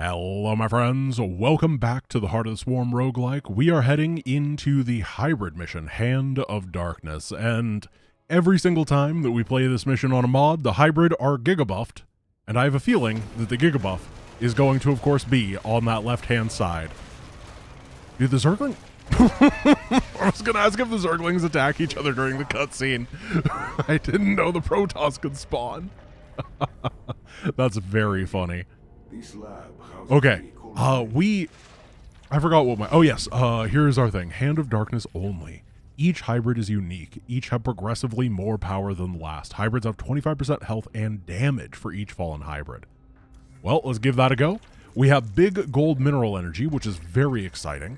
Hello my friends, welcome back to the Heart of the Swarm roguelike. We are heading into the hybrid mission, Hand of Darkness, and every single time that we play this mission on a mod, the hybrid are gigabuffed, and I have a feeling that the gigabuff is going to, of course, be on that left-hand side. Dude, the Zergling... I was gonna ask if the Zerglings attack each other during the cutscene. I didn't know the Protoss could spawn. That's very funny. Okay, I forgot what my, oh yes, here's our thing. Hand of Darkness only. Each hybrid is unique. Each have progressively more power than the last. Hybrids have 25% health and damage for each fallen hybrid. Well, let's give that a go. We have big gold mineral energy, which is very exciting.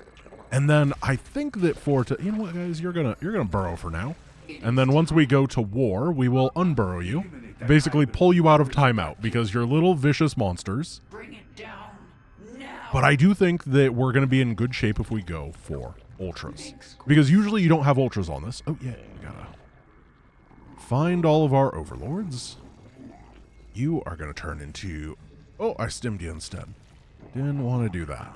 And then I think that you know what guys, you're gonna burrow for now. And then once we go to war, we will unburrow you. Basically pull you out of timeout because you're little vicious monsters. Bring it down now. But I do think that we're going to be in good shape if we go for ultras. Because usually you don't have ultras on this. Oh yeah, we gotta find all of our overlords. You are going to turn into... Oh, I stimmed you instead. Didn't want to do that.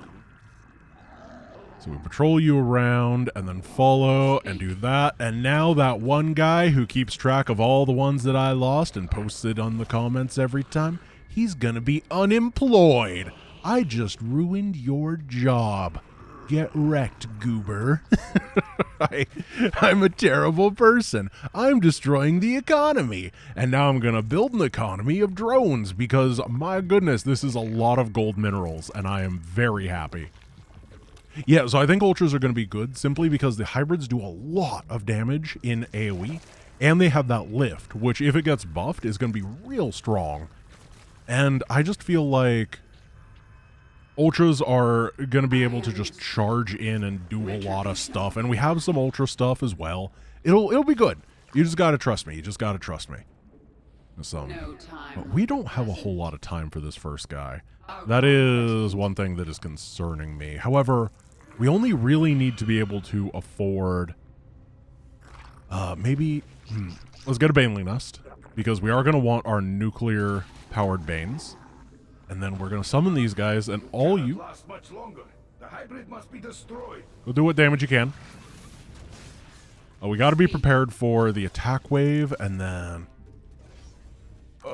So we patrol you around and then follow and do that. And now that one guy who keeps track of all the ones that I lost and posts it on the comments every time, he's gonna be unemployed. I just ruined your job. Get wrecked, goober. I'm a terrible person. I'm destroying the economy. And now I'm gonna build an economy of drones because, my goodness, this is a lot of gold minerals and I am very happy. Yeah, so I think ultras are going to be good simply because the hybrids do a lot of damage in AoE, and they have that lift, which if it gets buffed is going to be real strong. And I just feel like ultras are going to be able to just charge in and do a lot of stuff, and we have some ultra stuff as well. It'll be good. You just got to trust me. You just got to trust me. But we don't have a whole lot of time for this first guy. That is one thing that is concerning me. However, we only really need to be able to afford, maybe, let's get a Baneling Nest, because we are going to want our nuclear-powered Banes, and then we're going to summon these guys, and all you... Go do what damage you can. We got to be prepared for the attack wave, and then...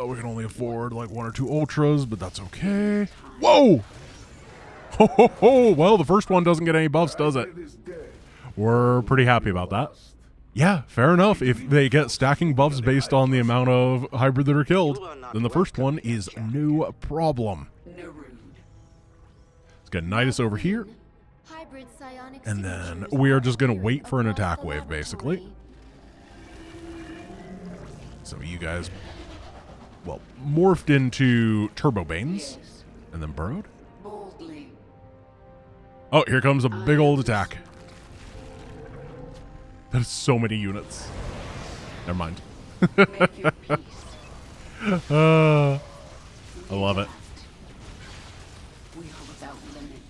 we can only afford like 1 or 2 ultras, but that's okay. Whoa! Ho ho ho! Well, the first one doesn't get any buffs, does it? We're pretty happy about that. Yeah, fair enough. If they get stacking buffs based on the amount of hybrid that are killed, then the first one is no problem. Let's get Nidus over here. And then we are just going to wait for an attack wave, basically. So you guys... well, morphed into Turbo Banes, and then burrowed. Oh, here comes a big old attack. That is so many units. Never mind. I love it.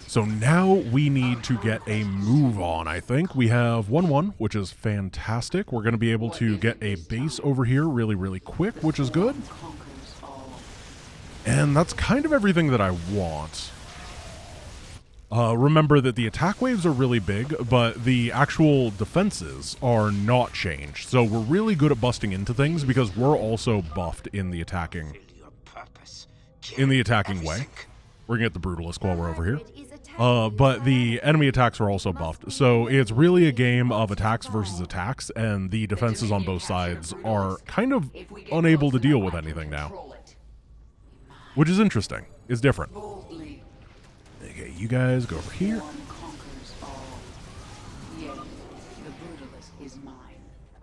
So now we need to get a move on, I think. We have 1-1, which is fantastic. We're going to be able to get a base over here really, really quick, which is good. And that's kind of everything that I want. Remember that the attack waves are really big, but the actual defenses are not changed. So we're really good at busting into things because we're also buffed in the attacking way. We're gonna get the Brutalisk while we're over here. But the enemy attacks are also buffed. So it's really a game of attacks versus attacks, and the defenses on both sides are kind of unable to deal with anything now. Which is interesting. It's different. Okay, you guys go over here.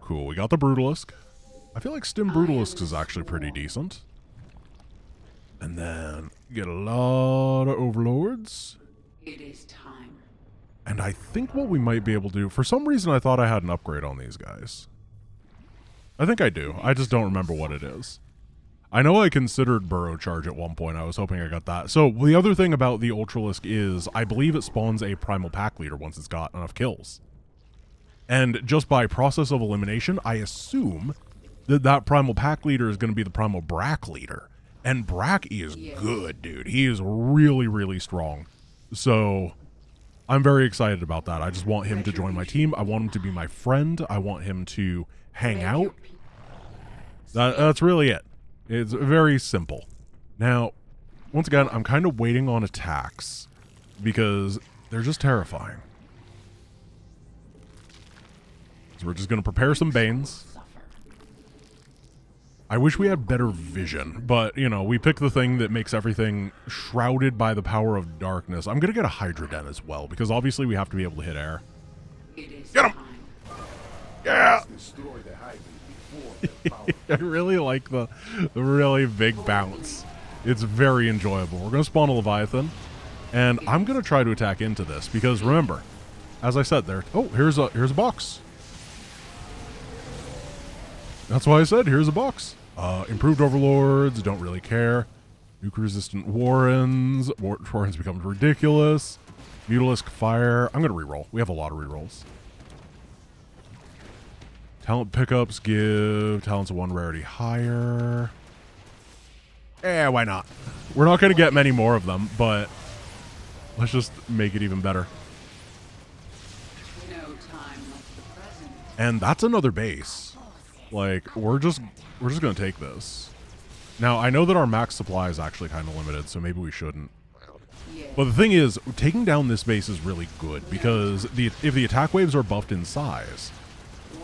Cool, we got the Brutalisk. I feel like Stim Brutalisk is actually pretty decent. And then get a lot of overlords. It is time. And I think what we might be able to do... For some reason, I thought I had an upgrade on these guys. I think I do. I just don't remember what it is. I know I considered Burrow Charge at one point. I was hoping I got that. So the other thing about the Ultralisk is I believe it spawns a Primal Pack Leader once it's got enough kills. And just by process of elimination, I assume that that Primal Pack Leader is going to be the Primal Brack Leader. And Brack is good, dude. He is really, really strong. So I'm very excited about that. I just want him to join my team. I want him to be my friend. I want him to hang out. That's really it. It's very simple. Now, once again, I'm kind of waiting on attacks because they're just terrifying. So we're just going to prepare some Banes. I wish we had better vision, but, you know, we pick the thing that makes everything shrouded by the power of darkness. I'm going to get a Hydra Den as well, because obviously we have to be able to hit air. Get him! Yeah! I really like the really big bounce. It's very enjoyable. We're going to spawn a Leviathan, and I'm going to try to attack into this, because remember, as I said there... Oh, here's a box. That's why I said, here's a box. Improved Overlords, don't really care. Nuke-resistant Warrens. Warrens becomes ridiculous. Mutalisk Fire. I'm going to reroll. We have a lot of rerolls. Talent pickups give talents of 1 rarity higher. Why not? We're not going to get many more of them, but let's just make it even better. No time like the present. And that's another base. Like, we're just going to take this. Now, I know that our max supply is actually kind of limited, so maybe we shouldn't. But the thing is, taking down this base is really good, because if the attack waves are buffed in size,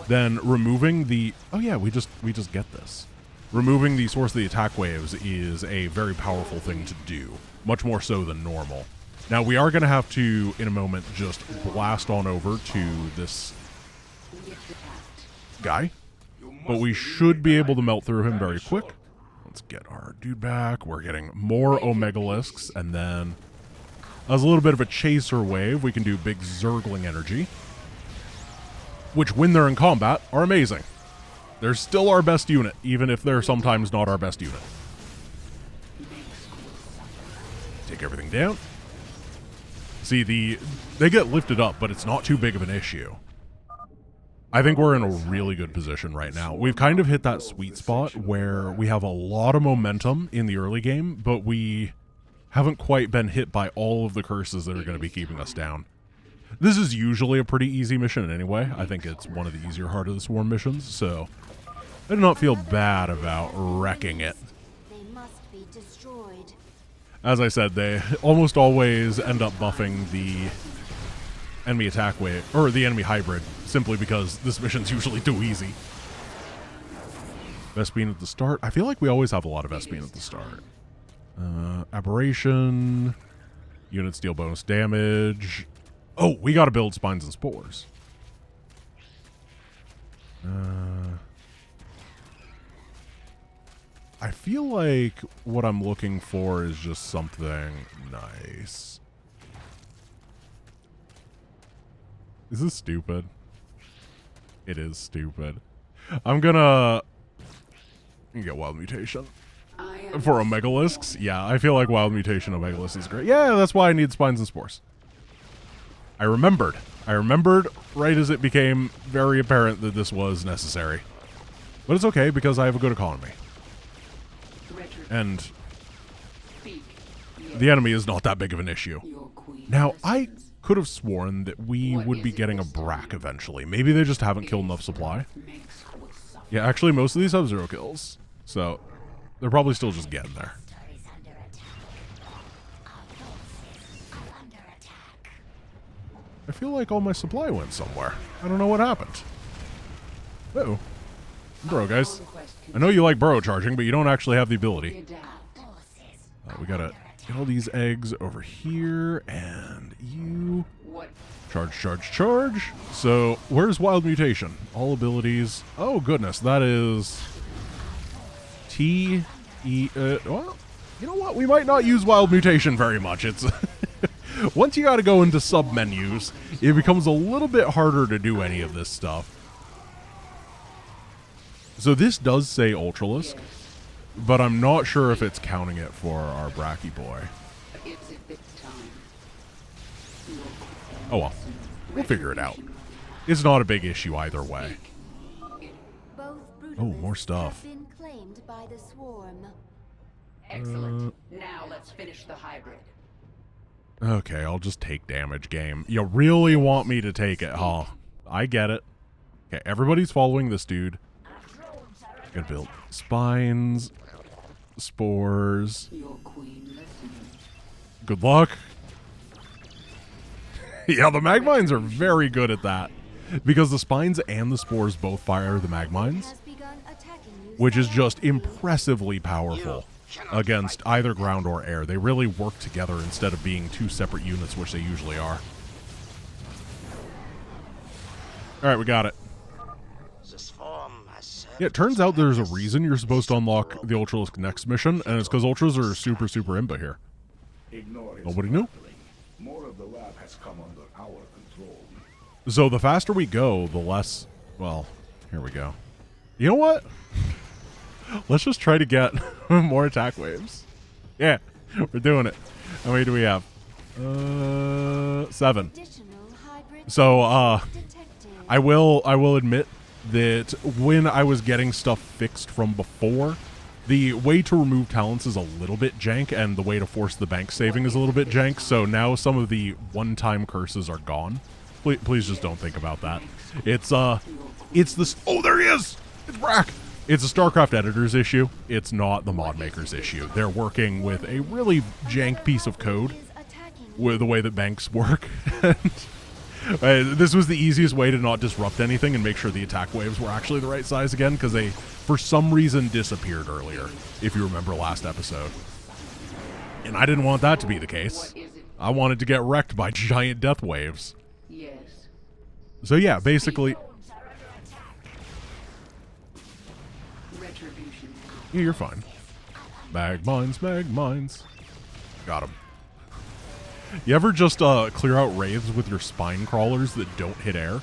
then removing the... Oh yeah, we just get this. Removing the source of the attack waves is a very powerful thing to do, much more so than normal. Now, we are going to have to, in a moment, just blast on over to this guy. But we should be able to melt through him very quick. Let's get our dude back. We're getting more Omegalisks, and then as a little bit of a chaser wave, we can do big Zergling energy, which, when they're in combat, are amazing. They're still our best unit, even if they're sometimes not our best unit. Take everything down. See, they get lifted up, but it's not too big of an issue. I think we're in a really good position right now. We've kind of hit that sweet spot where we have a lot of momentum in the early game, but we haven't quite been hit by all of the curses that are going to be keeping us down. This is usually a pretty easy mission anyway. I think it's one of the easier Heart of the Swarm missions, so I do not feel bad about wrecking it. They must be destroyed. As I said, they almost always end up buffing the enemy attack wave, or the enemy hybrid, simply because this mission's usually too easy. Vespene at the start. I feel like we always have a lot of Vespene at the start. Aberration. Units deal bonus damage. Oh, we gotta build Spines and Spores. I feel like what I'm looking for is just something nice. Is this stupid? It is stupid. I'm gonna get Wild Mutation. For Omegalisks? Yeah, I feel like Wild Mutation Omegalisk is great. Yeah, that's why I need Spines and Spores. I remembered right as it became very apparent that this was necessary. But it's okay, because I have a good economy. And the enemy is not that big of an issue. Now, I could have sworn that we would be getting a Brack eventually. Maybe they just haven't killed enough supply. Yeah, actually, most of these have 0 kills. So, they're probably still just getting there. I feel like all my supply went somewhere. I don't know what happened. Uh-oh. Burrow, guys. I know you like burrow charging, but you don't actually have the ability. We gotta get all these eggs over here, and you... Charge, charge, charge. So, where's Wild Mutation? All abilities. Oh, goodness, that is... well, you know what? We might not use Wild Mutation very much. It's... Once you gotta go into sub-menus, it becomes a little bit harder to do any of this stuff. So this does say Ultralisk, but I'm not sure if it's counting it for our Bracky boy. Oh well, we'll figure it out. It's not a big issue either way. Oh, more stuff. Been claimed by the swarm. Excellent. Now let's finish the hybrid. Okay, I'll just take damage, game. You really want me to take it, huh? I get it. Okay, everybody's following this dude. Gonna build spines, spores. Your queen listens. Good luck. Yeah, the magmines are very good at that. Because the spines and the spores both fire the magmines, Has begun attacking you. which is just impressively powerful against either ground or air. They really work together instead of being two separate units, which they usually are. Alright, we got it. Yeah, it turns out there's a reason you're supposed to unlock the Ultralisk next mission, and it's because Ultras are super, super imba here. Nobody knew. More of the lab has come under our control. So the faster we go, the less... Well, here we go. You know what? Let's just try to get more attack waves. Yeah, we're doing it. How many do we have? 7. Additional hybrid So, detected. I will admit that when I was getting stuff fixed from before, the way to remove talents is a little bit jank, and the way to force the bank saving is a little bit jank, so now some of the one-time curses are gone. Please just don't think about that. It's this... Oh, there he is! It's Brack! It's a StarCraft editor's issue. It's not the mod maker's issue. They're working with a really jank piece of code Is attacking with the way that banks work. This was the easiest way to not disrupt anything and make sure the attack waves were actually the right size again, because they, for some reason, disappeared earlier, if you remember last episode. And I didn't want that to be the case. What is it? I wanted to get wrecked by giant death waves. Yes. So yeah, basically... Retribution. Yeah, you're fine. Magmines, magmines. Got him. You ever just clear out wraiths with your spine crawlers that don't hit air?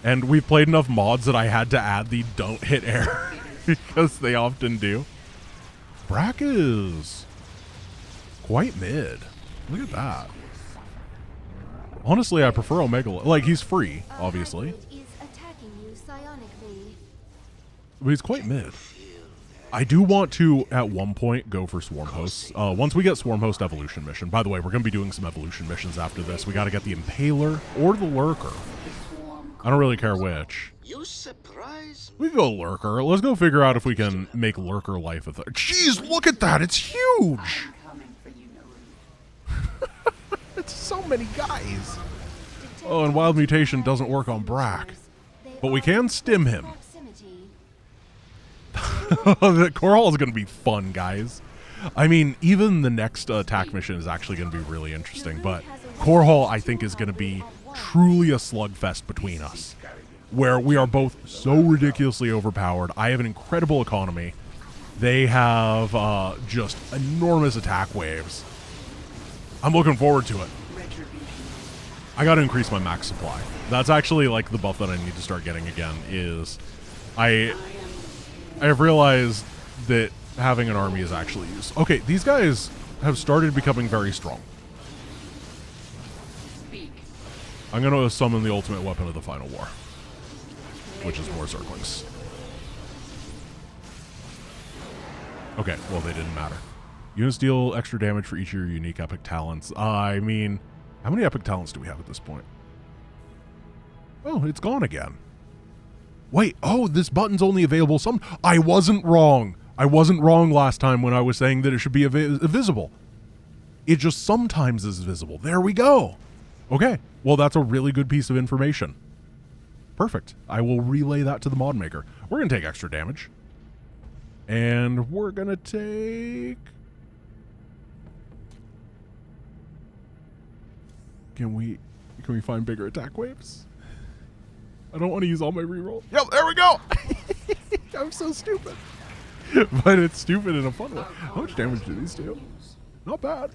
And we've played enough mods that I had to add the don't hit air because they often do. Brack is quite mid. Look at that. Honestly, I prefer Omega. Like, he's free, A obviously, hybrid is attacking you psionically. but he's quite mid. I do want to, at one point, go for Swarm Hosts. Once we get Swarm Host Evolution Mission. By the way, we're going to be doing some Evolution missions after this. We got to get the Impaler or the Lurker. I don't really care which. You surprise me. We can go Lurker. Let's go figure out if we can make Lurker life a thing. Jeez, look at that. It's huge. I'm coming for you, Naru. It's so many guys. Oh, and Wild Mutation doesn't work on Brack. But we can stim him. Proximity. The Core Hall is going to be fun, guys. I mean, even the next attack mission is actually going to be really interesting, but Core Hall, I think, is going to be truly a slugfest between us, where we are both so ridiculously overpowered. I have an incredible economy. They have just enormous attack waves. I'm looking forward to it. Retribution. I got to increase my max supply. That's actually like the buff that I need to start getting again. Is I have realized that having an army is actually used. Okay, these guys have started becoming very strong. Speak. I'm going to summon the ultimate weapon of the final war, which is more Zerglings. Okay, well, they didn't matter. Units deal extra damage for each of your unique epic talents. I mean, how many epic talents do we have at this point? Oh, it's gone again. Wait, oh, this button's only available some... I wasn't wrong. I wasn't wrong last time when I was saying that it should be visible. It just sometimes is visible. There we go. Okay, well, that's a really good piece of information. Perfect. I will relay that to the mod maker. We're going to take extra damage. And we're going to take... Can we find bigger attack waves? I don't want to use all my reroll. Yep, there we go. I'm so stupid. But it's stupid in a fun way. How much damage do these do? Not bad.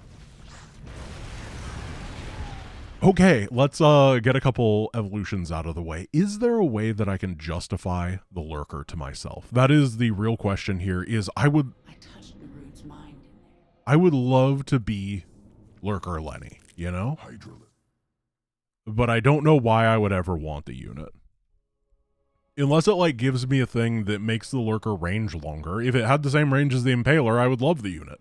Okay, let's get a couple evolutions out of the way. Is there a way that I can justify the Lurker to myself? That is the real question here. I touched Naru's mind in there. I would love to be Lurker Lenny, you know? Hydralit. But I don't know why I would ever want the unit. Unless it, like, gives me a thing that makes the lurker range longer. If it had the same range as the Impaler, I would love the unit.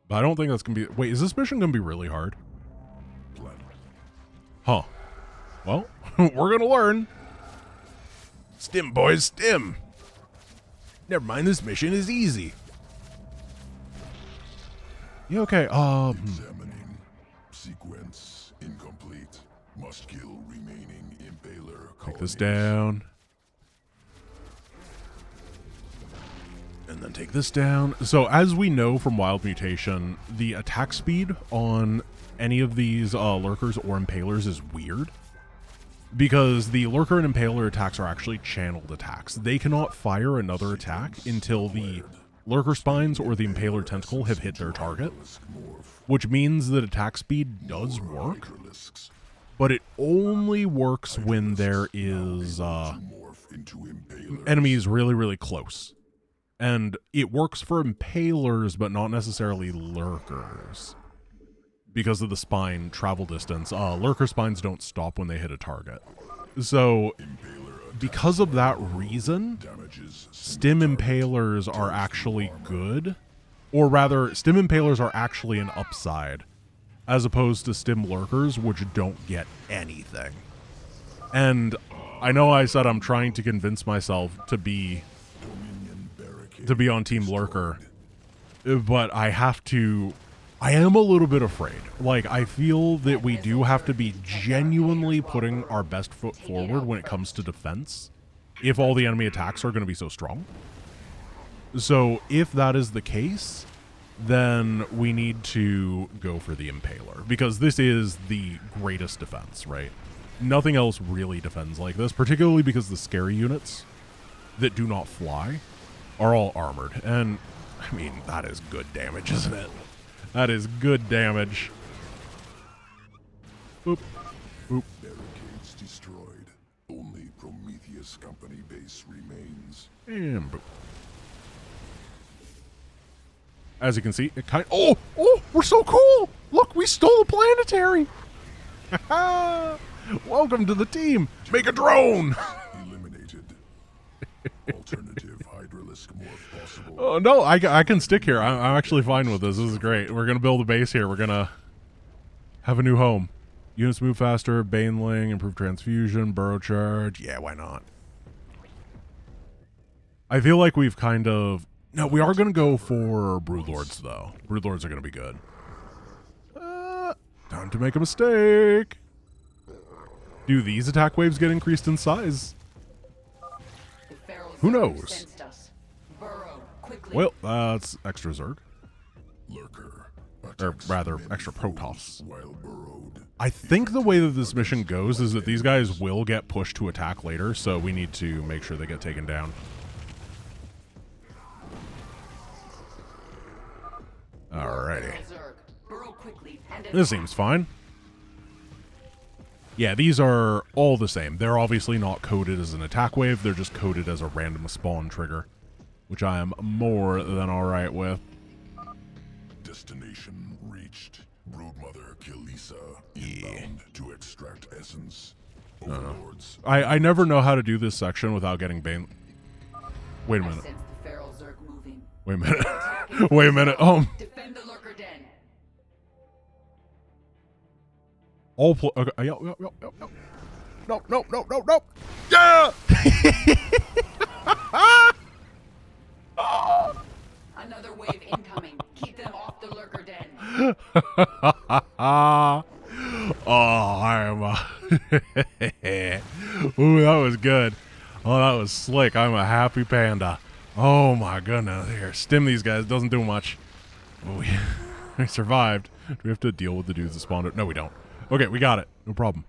But I don't think that's going to be... Wait, is this mission going to be really hard? Huh. Well, we're going to learn. Stim, boys, stim. Never mind, this mission is easy. Yeah, okay, Examining. Sequence incomplete. Must kill remaining Impaler colonies. Take this down. And then take this down. So as we know from Wild Mutation, the attack speed on any of these lurkers or impalers is weird. Because the lurker and impaler attacks are actually channeled attacks. They cannot fire another attack until the lurker spines or the impaler tentacle have hit their target. Which means that attack speed does work. But it only works when there is enemies really, really close. And it works for impalers, but not necessarily lurkers. Because of the spine travel distance. Lurker spines don't stop when they hit a target. So, because of that reason, stim impalers are actually good. Or rather, stim impalers are actually an upside. As opposed to stim lurkers, which don't get anything. And I know I said I'm trying to convince myself to be on Team Lurker, but I am a little bit afraid. Like, I feel that we do have to be genuinely putting our best foot forward when it comes to defense, if all the enemy attacks are going to be so strong. So, if that is the case, then we need to go for the Impaler, because this is the greatest defense, right? Nothing else really defends like this, particularly because the scary units that do not fly are all armored. And, I mean, that is good damage, isn't it? That is good damage. Boop. Boop. Barricades destroyed. Only Prometheus Company base remains. And boop. As you can see, it kind of... Oh, we're so cool! Look, we stole a planetary! Welcome to the team! Make a drone! Eliminated. Alternative Hydralisk morph possible. Oh, no, I can stick here. I'm actually fine with this. This is great. We're going to build a base here. We're going to have a new home. Units move faster, Baneling, improve transfusion, burrow charge. Yeah, why not? I feel like we've kind of... No, we are going to go for Broodlords, though. Broodlords are going to be good. Time to make a mistake. Do these attack waves get increased in size? Who knows? Well, that's extra Zerg. Lurker. Or rather, extra Protoss. While burrowed. I think the way that this mission goes is that these guys will get pushed to attack later, so we need to make sure they get taken down. Alrighty. This seems fine. Yeah, these are all the same. They're obviously not coded as an attack wave, they're just coded as a random spawn trigger, which I am more than alright with. Destination reached. Broodmother Kilisa inbound to extract essence. Overlords. I never know how to do this section without getting Bane. Wait a minute. Wait a minute. Wait a minute. Defend the lurker den. Okay. Yo. No. Yeah! Another wave incoming. Keep them off the lurker den. Oh, I am Ooh, that was good. Oh, that was slick. I'm a happy panda. Oh my goodness. Here, stim these guys. Doesn't do much. Oh, we survived. Do we have to deal with the dudes that spawned? No, we don't. Okay, we got it. No problem.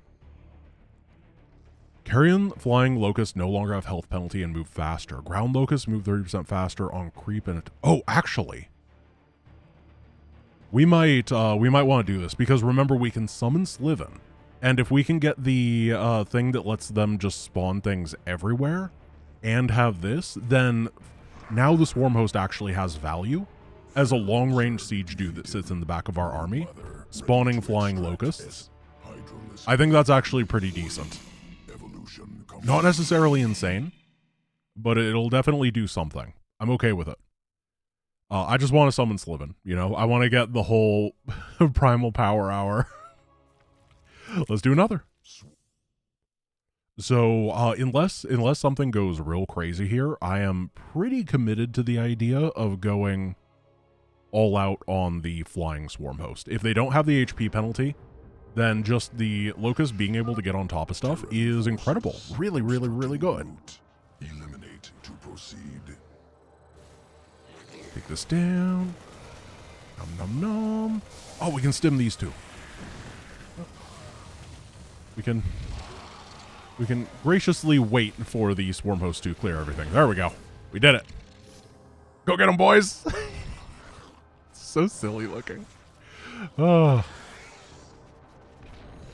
Kerrigan flying locusts no longer have health penalty and move faster. Ground locusts move 30% faster on creep and... Oh, actually. We might want to do this, because remember, we can summon Sliven. And if we can get the thing that lets them just spawn things everywhere and have this, then now the Swarm Host actually has value as a long-range siege dude that sits in the back of our army, spawning flying locusts. I think that's actually pretty decent. Not necessarily insane, but it'll definitely do something. I'm okay with it. I just want to summon Sliven, you know? I want to get the whole Primal Power Hour. Let's do another. So, unless something goes real crazy here, I am pretty committed to the idea of going all out on the Flying Swarm Host. If they don't have the HP penalty, then just the Locust being able to get on top of stuff is incredible. Really, really, really good. Eliminate to proceed. Take this down. Nom nom nom. Oh, we can stim these two. We can graciously wait for the Swarm Host to clear everything. There we go. We did it. Go get them, boys. So silly looking. Oh.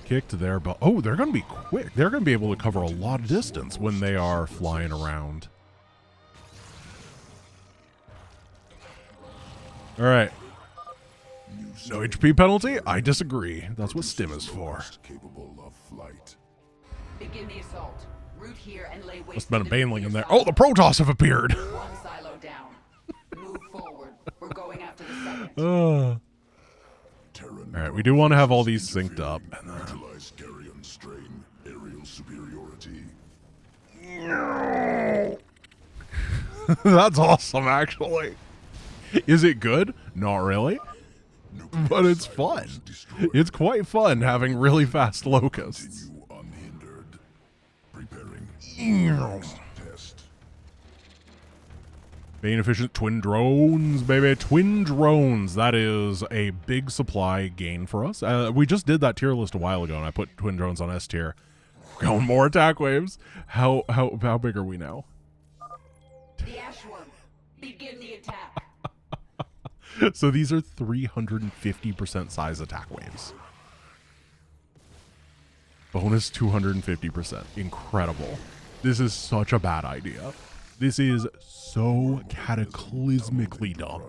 Kicked their butt. Oh, they're going to be quick. They're going to be able to cover a lot of distance when they are flying around. All right. No HP penalty? I disagree. That's what stim is for. Capable of flight. Begin the assault. Root here and lay waste. Must have been a to the baneling in nuclear there. Oh, the Protoss have appeared. One silo down. Move forward. We're going after the second. All right, we do want to have all these synced up. Utilize Kerrigan strain. Aerial superiority. That's awesome, actually. Is it good? Not really. But it's fun. It's quite fun having really fast locusts. Continue unhindered. Preparing. Test. Bane efficient twin drones, baby. Twin drones. That is a big supply gain for us. We just did that tier list a while ago, and I put twin drones on S tier. Going more attack waves. How big are we now? The Ashworm. Begin the attack. So these are 350% size attack waves. Bonus 250%. Incredible. This is such a bad idea. This is so cataclysmically dumb.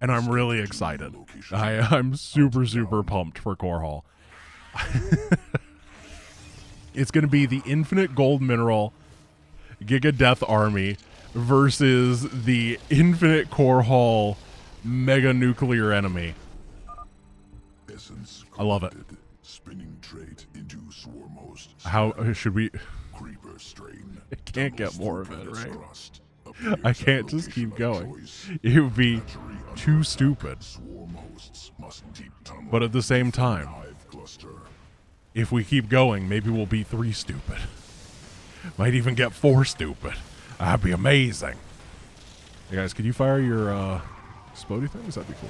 And I'm really excited. I'm super, super pumped for Core Hall. It's going to be the Infinite Gold Mineral Giga Death Army versus the Infinite Core Hall Mega Nuclear Enemy. Essence I love it. Spinning trait into swarm host. How should we... Creeper strain. I can't get more of it, right? Crust. I can't just keep going. It would be too stupid. Swarm hosts must deep tunnel. But at the same time, Hive cluster. if we keep going, maybe we'll be 3 stupid. Might even get 4 stupid. That'd be amazing. Hey guys, could you fire your Spodey things? That'd be cool.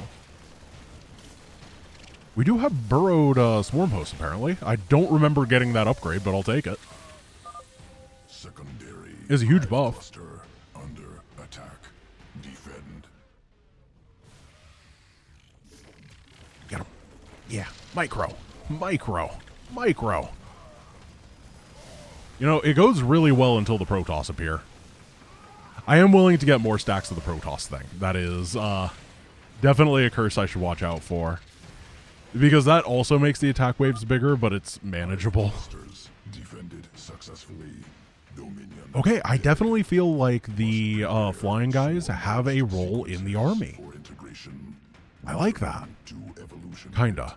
We do have burrowed swarm hosts, apparently. I don't remember getting that upgrade, but I'll take it. Secondary. It's a huge hive buff. cluster under attack. Defend. Get him. Yeah. Micro. Micro. Micro. You know, it goes really well until the Protoss appear. I am willing to get more stacks of the Protoss thing. That is definitely a curse I should watch out for. Because that also makes the attack waves bigger, but it's manageable. Clusters defended successfully. Dominion. Okay, I definitely feel like the flying guys have a role in the army. For integration. I like that. To evolution. Kinda.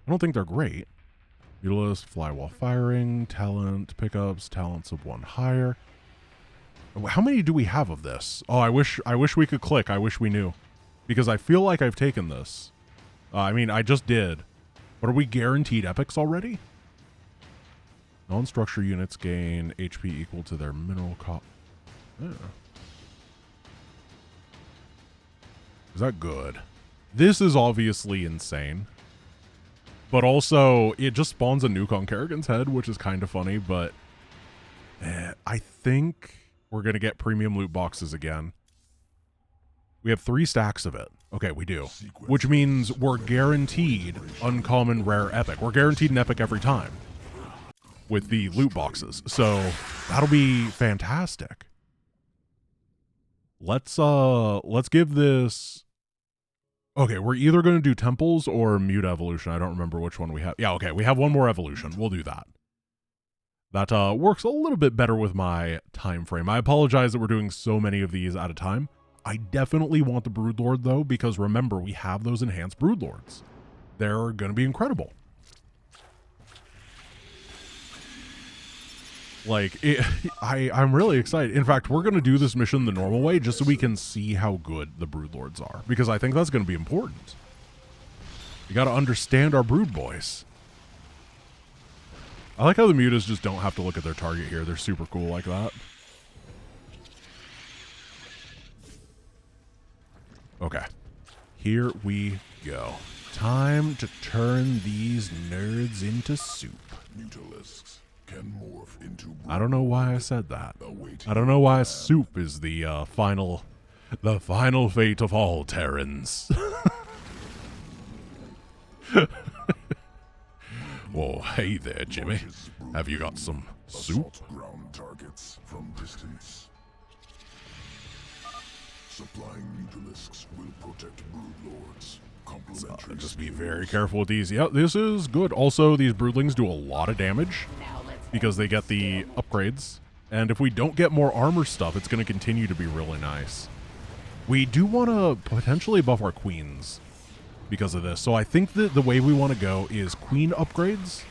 I don't think they're great. Utilist, fly while firing, talent, pickups, talents of 1 higher. How many do we have of this? Oh, I wish we could click. I wish we knew. Because I feel like I've taken this. I mean, I just did. But are we guaranteed epics already? Non-structure units gain HP equal to their mineral cost. Yeah. Is that good? This is obviously insane. But also, it just spawns a nuke on Kerrigan's head, which is kind of funny, but I think we're going to get premium loot boxes again. We have 3 stacks of it. Okay, we do. Which means we're guaranteed uncommon, rare, epic. We're guaranteed an epic every time with the loot boxes. So that'll be fantastic. Let's give this... Okay, we're either going to do temples or muta evolution. I don't remember which one we have. Yeah, okay, we have one more evolution. We'll do that. That works a little bit better with my time frame. I apologize that we're doing so many of these at a time. I apologize that we're doing so many of these at a time. I definitely want the Broodlord, though, because remember, we have those enhanced Broodlords. They're going to be incredible. Like, I'm really excited. In fact, we're going to do this mission the normal way just so we can see how good the Broodlords are, because I think that's going to be important. You got to understand our Brood Boys. I like how the mutas just don't have to look at their target here. They're super cool like that. Okay. Here we go. Time to turn these nerds into soup. Mutalisks can morph into I don't know why I said that. I don't know why soup is the final fate of all Terrans. Whoa, hey there, Jimmy. Have you got some soup? assault ground targets from distance. Supplying mutalisks will protect broodlords. Complementary. Just be very careful with these. Yeah, this is good. Also, these broodlings do a lot of damage because they get the upgrades. And if we don't get more armor stuff, it's going to continue to be really nice. We do want to potentially buff our queens because of this. So I think that the way we want to go is queen upgrades.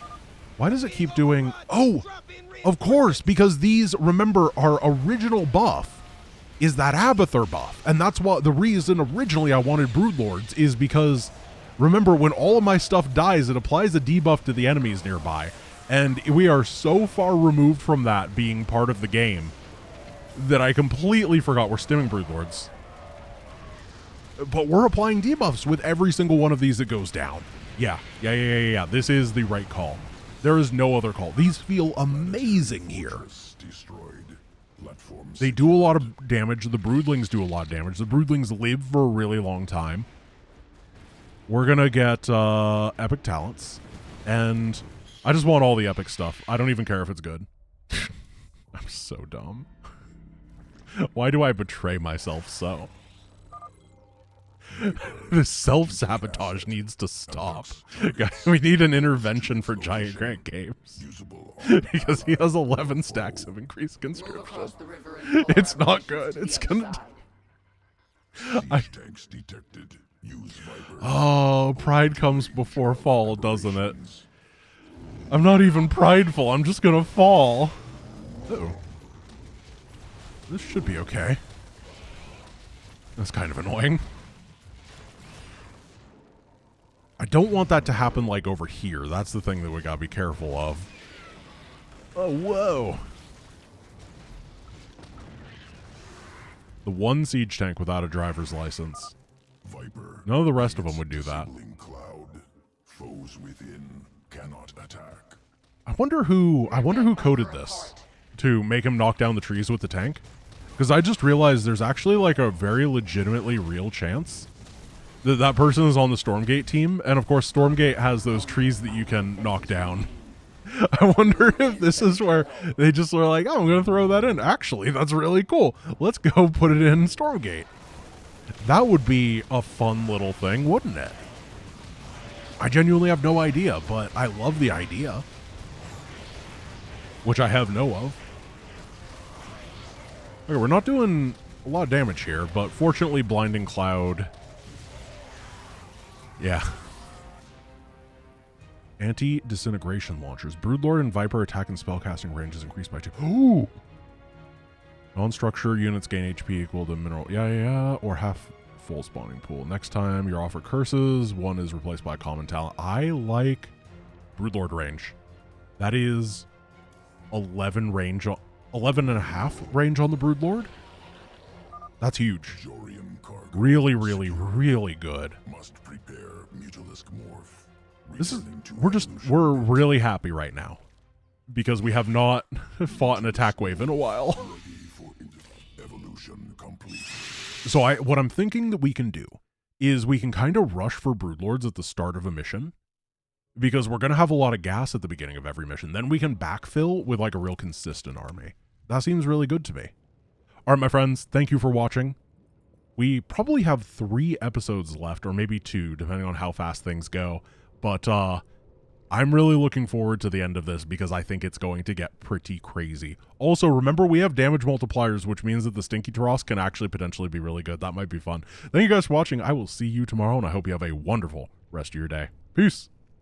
Why does it keep doing... Oh, of course, because these, remember, our original buff is that Abathur buff. And that's what the reason originally I wanted Broodlords is because, remember, when all of my stuff dies, it applies a debuff to the enemies nearby. And we are so far removed from that being part of the game that I completely forgot we're stimming Broodlords. But we're applying debuffs with every single one of these that goes down. Yeah. This is the right call. There is no other call. These feel amazing here. They do a lot of damage. The broodlings do a lot of damage. The broodlings live for a really long time. We're going to get epic talents. And I just want all the epic stuff. I don't even care if it's good. I'm so dumb. Why do I betray myself so? This self-sabotage needs to stop. Guys, we need an intervention for Giant Grant Games. Because he has 11 stacks of increased conscription. It's not good. It's gonna... Oh, pride comes before fall, doesn't it? I'm not even prideful. I'm just gonna fall. Uh-oh. This should be okay. That's kind of annoying. I don't want that to happen like over here. That's the thing that we gotta be careful of. Oh, whoa. The one siege tank without a driver's license. Viper. None of the rest of them would do that. Cloud. Foes within cannot attack. I wonder who coded this to make him knock down the trees with the tank. Because I just realized there's actually like a very legitimately real chance that person is on the Stormgate team, and of course Stormgate has those trees that you can knock down. I wonder if this is where they just were like, oh, I'm going to throw that in. Actually, that's really cool. Let's go put it in Stormgate. That would be a fun little thing, wouldn't it? I genuinely have no idea, but I love the idea. Which I have no of. Okay, we're not doing a lot of damage here, but fortunately Blinding Cloud... Yeah. Anti-disintegration launchers. Broodlord and Viper attack and spellcasting range is increased by 2. Ooh! Non-structure units gain HP equal to mineral. Yeah. Or half full spawning pool. Next time you're offered curses, one is replaced by a common talent. I like Broodlord range. That is 11 range. 11 and a half range on the Broodlord. That's huge. Really, really, really good. Must prepare mutalisk morph. This is we're really happy right now because we have not fought an attack wave in a while. Evolution complete. So what I'm thinking that we can do is we can kind of rush for Broodlords at the start of a mission because we're going to have a lot of gas at the beginning of every mission. Then we can backfill with like a real consistent army. That seems really good to me. All right, my friends, thank you for watching. We probably have 3 episodes left, or maybe 2, depending on how fast things go. But I'm really looking forward to the end of this because I think it's going to get pretty crazy. Also, remember we have damage multipliers, which means that the Stinky Taros can actually potentially be really good. That might be fun. Thank you guys for watching. I will see you tomorrow, and I hope you have a wonderful rest of your day. Peace.